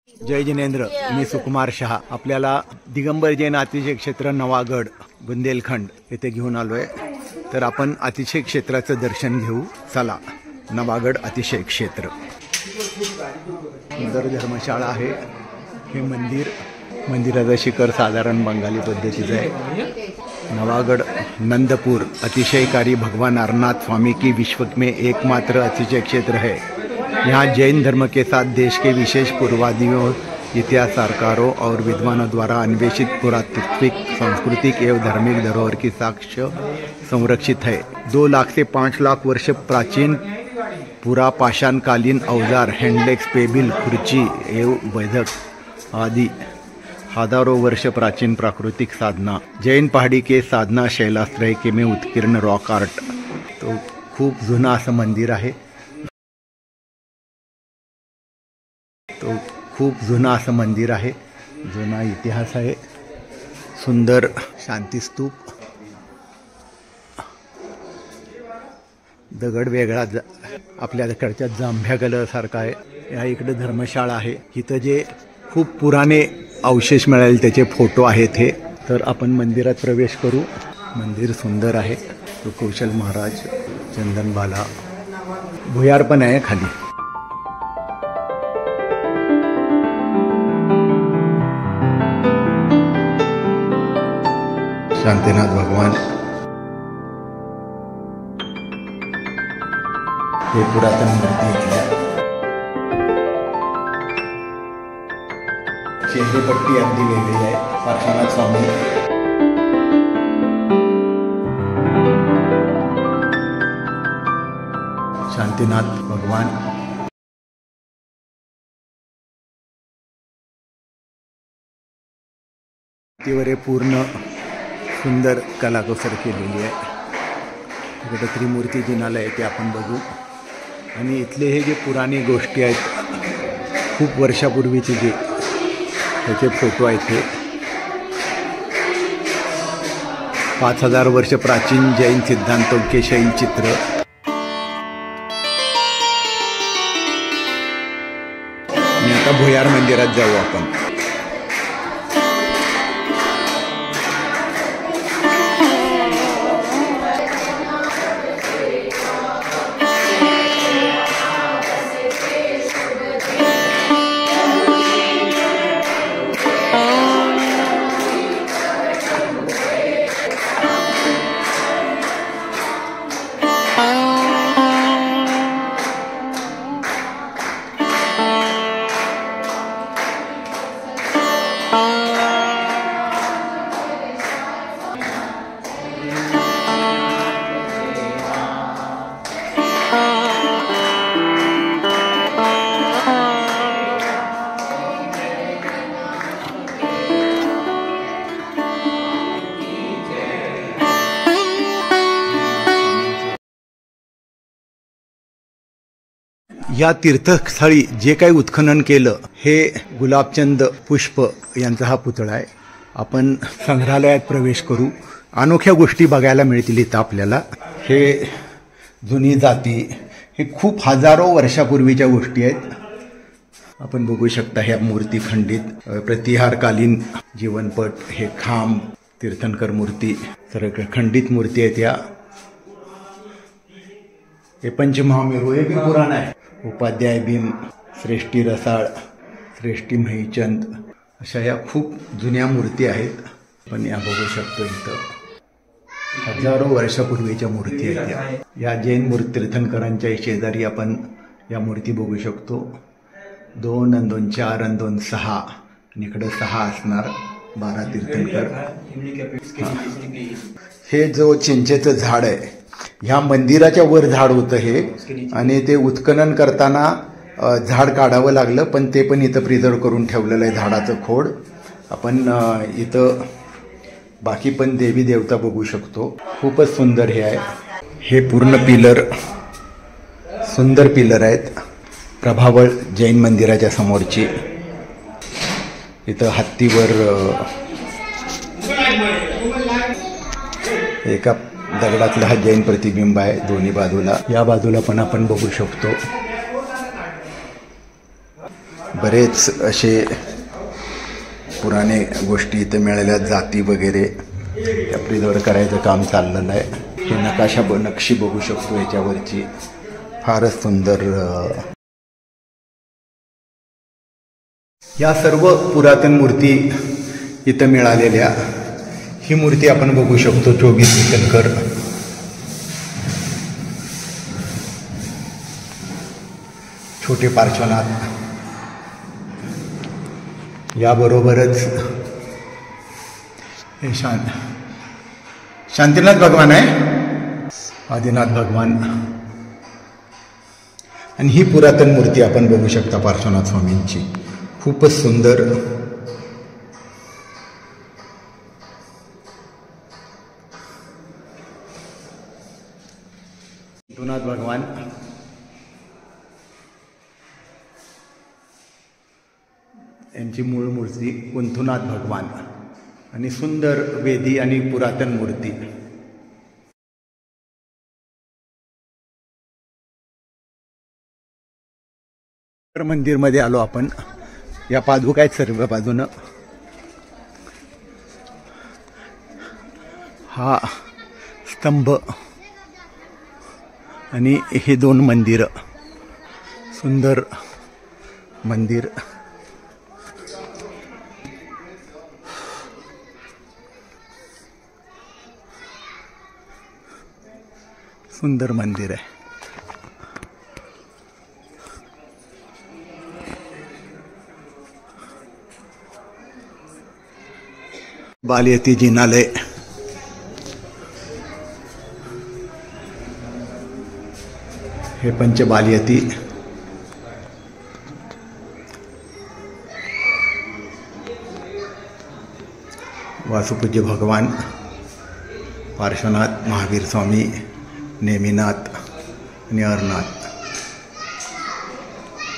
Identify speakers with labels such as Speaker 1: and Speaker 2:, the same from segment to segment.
Speaker 1: जय जिनेंद्र, मी सुकुमार शहा. आपल्याला दिगंबर जैन अतिशय क्षेत्र नवागड बुंदेलखंड येथे घेऊन आलोय. तर आपण अतिशय क्षेत्राचं दर्शन घेऊ. चला, नवागड अतिशय क्षेत्र. सुंदर धर्मशाळा आहे. हे मंदिराचं शिखर साधारण बंगाली पद्धतीचं आहे. नवागढ़ नंदपुर अतिशयकारी भगवान अरनाथ स्वामी की विश्व में एकमात्र अतिशय क्षेत्र है. यहाँ जैन धर्म के साथ देश के विशेष पूर्वाधियों, इतिहासकारों और विद्वानों द्वारा अन्वेषित पुरातात्विक, सांस्कृतिक एवं धार्मिक धरोहर की साक्ष्य संरक्षित है. 2 लाख से 5 लाख वर्ष प्राचीन पुरा पाषाणकालीन औजार, हैंडलेक्स, पेबिल, खुर्ची एवं बैठक आदि हजारों वर्ष प्राचीन प्राकृतिक साधना, जैन पहाड़ी के साधना शैलाश्रय के में उत्कीर्ण रॉक आर्ट. तो खूप जुना असं मंदिर आहे. जुना इतिहास आहे. सुंदर शांतिस्तूप, दगड वेगळा आपल्याकडच्या जांभ्या कलर सारखा आहे. या इकडे धर्मशाळा आहे. इथं जे खूप पुराणे अवशेष मिळाले त्याचे फोटो आहेत. हे तर आपण मंदिरात प्रवेश करू. मंदिर सुंदर आहे. तो कौशल महाराज, चंदनबाला, भुयार पण आहे खाली. शांतीनाथ भगवान, हे पुरातन मूर्ती इथल्या. चेहरेपट्टी अगदी वेगळी आहे. पार्श्वनाथ स्वामी, शांतीनाथ भगवान, तीवर पूर्ण सुंदर कलाकुसर केलेली आहे. इकडे त्रिमूर्ती जिनालय आहे ते आपण बघू. आणि इथले हे जे पुराणी गोष्टी आहेत, खूप वर्षापूर्वीचे जे त्याचे फोटो आहेत. हे 5000 वर्ष प्राचीन जैन सिद्धांतों के शैलचित्र. आणि आता भुयार मंदिरात जाऊ आपण. या तीर्थस्थळी जे काही उत्खनन केलं हे गुलाबचंद पुष्प यांचा हा पुतळा आहे. आपण संग्रहालयात प्रवेश करू. अनोख्या गोष्टी बघायला मिळतील इथं आपल्याला. हे जुनी जाती, हे खूप हजारो वर्षापूर्वीच्या गोष्टी आहेत. आपण बघू शकता ह्या मूर्ती खंडित प्रतिहारकालीन जीवनपट, हे खांब, तीर्थंकर मूर्ती, सर्व खंडित मूर्ती आहेत. या हे पंचमहामेरू, हे बी पुराण आहे. उपाध्याय भीम, श्रेष्ठी रसाळ, श्रेष्ठी महिचंद, अशा या खूप जुन्या मूर्ती आहेत. आपण या बघू शकतो. इथं हजारो वर्षापूर्वीच्या मूर्ती आहेत. या जैन मूर्ती तीर्थंकरांच्या शेजारी आपण या मूर्ती बघू शकतो. 2 आणि 2 4 आणि 2 6 आणि इकडं 6 असणार. 12 तीर्थंकर. हे जो चिंचेचं झाड आहे, ह्या मंदिराच्या वर झाड होतं हे. आणि ते उत्खनन करताना झाड काढावं लागलं, पण ते पण इथं प्रिझर्व करून ठेवलेलं आहे, झाडाचं खोड. आपण इथं बाकी पण देवी देवता बघू शकतो. खूपच सुंदर हे आहे. हे पूर्ण पिलर, सुंदर पिलर आहेत. प्रभावळ जैन मंदिराच्या समोरची. इथं हत्तीवर एका दगडातला हा जैन प्रतिबिंब आहे दोन्ही बाजूला. या बाजूला पण आपण बघू शकतो. बरेच असे पुराणे गोष्टी इथे मिळाल्या, जाती वगैरे त्या प्रिझर्व करायचं काम चाललेलं आहे. हे नक्षी बघू शकतो याच्यावरची, फारच सुंदर. या सर्व पुरातन मूर्ती इथं मिळालेल्या. ही मूर्ती आपण बघू शकतो 24 विठ्ठलकर. छोटे पार्श्वनाथ. याबरोबरच हे शांतीनाथ भगवान आहे, आदिनाथ भगवान. आणि ही पुरातन मूर्ती आपण बघू शकता पार्श्वनाथ स्वामींची, खूपच सुंदर. आदिनाथ भगवान. यांची मूळ मूर्ती कुंथुनाथ भगवान आणि सुंदर वेदी आणि पुरातन मूर्ती. मंदिरमध्ये आलो आपण. या पादुका आहेत सर्व बाजूनं. हा स्तंभ आणि हे 2 मंदिरं. सुंदर मंदिर. सुंदर मंदिर आहे. बालयती जिनालय. हे पंचबालयती. वासुपूज्य भगवान पार्श्वनाथ, महावीर स्वामी, नेमिनाथ आणि अरनाथ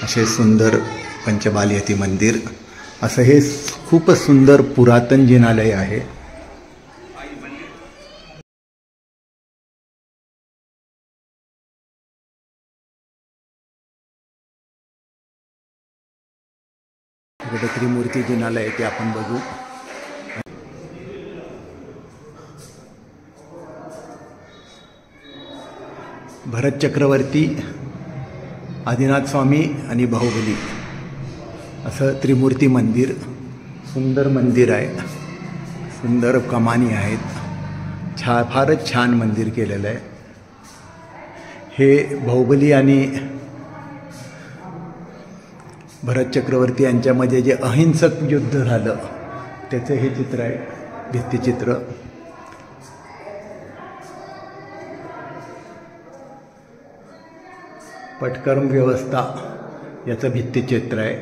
Speaker 1: असे सुंदर पंचबालयती मंदिर. असं हे खूपच सुंदर पुरातन जिनालय आहे. इकडे त्रिमूर्ती जिनालय ते आपण बघू. भरत चक्रवर्ती, आदिनाथ स्वामी आणि बाहुबली असं त्रिमूर्ती मंदिर. सुंदर मंदिर आहे, सुंदर कमानी आहेत. फारच छान मंदिर केलेलं आहे. हे बाहुबली आणि भरत चक्रवर्ती यांच्यामध्ये जे अहिंसक युद्ध झालं त्याचं हे चित्र आहे, भित्तिचित्र. पटकर्म व्यवस्था याचं भित्तिचित्र आहे.